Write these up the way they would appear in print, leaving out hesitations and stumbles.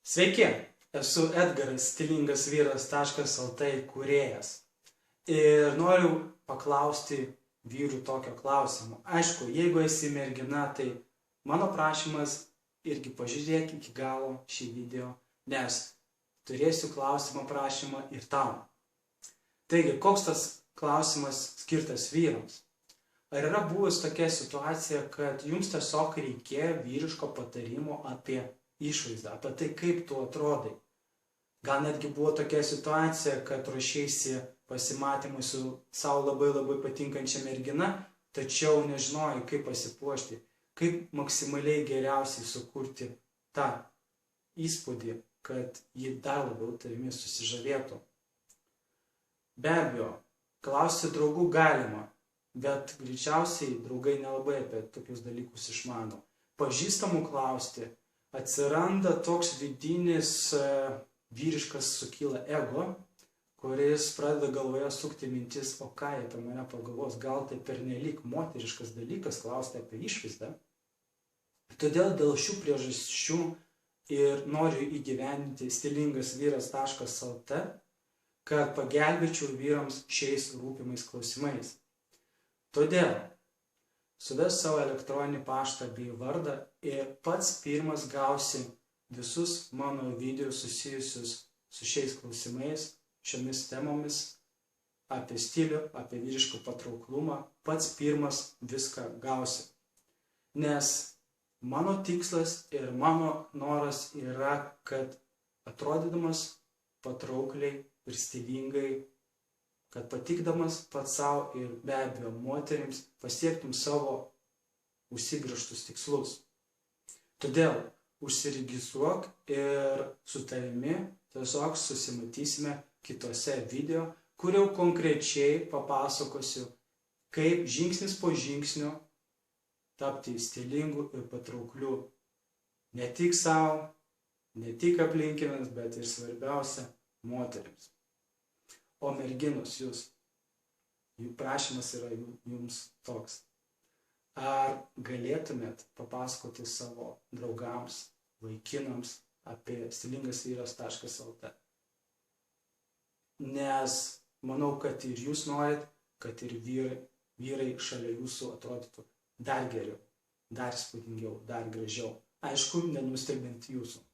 Sveiki, esu Edgaras, stilingasvyras.lt įkūrėjas. Ir noriu paklausti vyrų tokio klausimo. Aišku, jeigu esi mergina, tai mano prašymas irgi pažiūrėk iki galo šį video, nes turėsiu klausimą prašymą ir tau. Taigi, koks tas klausimas skirtas vyrams? Ar yra buvus tokia situacija, kad jums tiesiog reikėjo vyriško patarimo apie išvaizdą, apie tai, kaip tu atrodai? Gal netgi buvo tokia situacija, kad ruošėsi pasimatymui su savo labai patinkančia mergina, tačiau nežinojai, kaip pasipuošti, kaip maksimaliai geriausiai sukurti tą įspūdį, kad ji dar labiau tavimi susižavėtų. Be abejo, klausti draugų galima, bet greičiausiai draugai nelabai apie tokius dalykus išmano. Pažįstamų klausti, atsiranda toks vidinis vyriškas sukyla ego, kuris pradeda galvoje sukti mintis, o ką jie apie mane pagalvos, gal tai pernelyg moteriškas dalykas klausti apie išvaizdą. Todėl dėl šių priežasčių ir noriu įgyvendinti stilingasvyras.lt, kad pagelbėčiau vyrams šiais rūpimais klausimais. Todėl suvesk savo elektroninį paštą bei vardą ir pats pirmas gausi visus mano video susijusius su šiais klausimais, šiomis temomis, apie stilių, apie vyrišką patrauklumą, pats pirmas viską gausi. Nes mano tikslas ir mano noras yra, kad atrodydamas patraukliai ir stilingai, kad patikdamas pats savo ir be abejo moterims pasiektum savo užsibrėžtus tikslus. Todėl užsiregistruok ir su tavimi tiesiog susimatysime kitose video, kur jau konkrečiai papasakosiu, kaip žingsnis po žingsnio tapti stilingu ir patraukliu ne tik savo, ne tik aplinkiniams, bet ir svarbiausia moterims. O merginos, jų prašymas yra jums toks. Ar galėtumėt papasakoti savo draugams, vaikinams apie stilingasvyras.lt? Nes manau, kad ir jūs norit, kad ir vyrai šalia jūsų atrodytų dar geriau, dar įspūdingiau, dar gražiau. Aišku, nenustebint jūsų.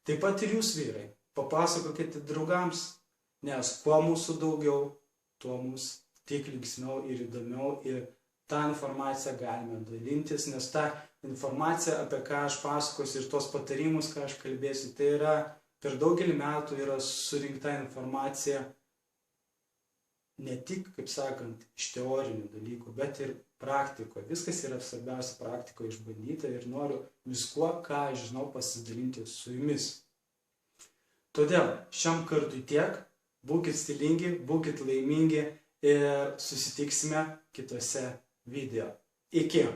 Taip pat ir jūs vyrai, papasakokite draugams, nes kuo mūsų daugiau, tuo mums tik linksmiau ir įdomiau ir tą informaciją galime dalintis, nes ta informacija, apie ką aš pasakosiu ir tos patarimus, ką aš kalbėsiu, tai yra per daugelį metų yra surinkta informacija ne tik, kaip sakant, iš teorinių dalykų, bet ir praktikoje. Viskas yra svarbiausia praktikoje išbandyta ir noriu viskuo, ką aš žinau, pasidalinti su jumis. Todėl šiam kartui tiek, būkit stilingi, būkit laimingi ir susitiksime kitose video. Iki!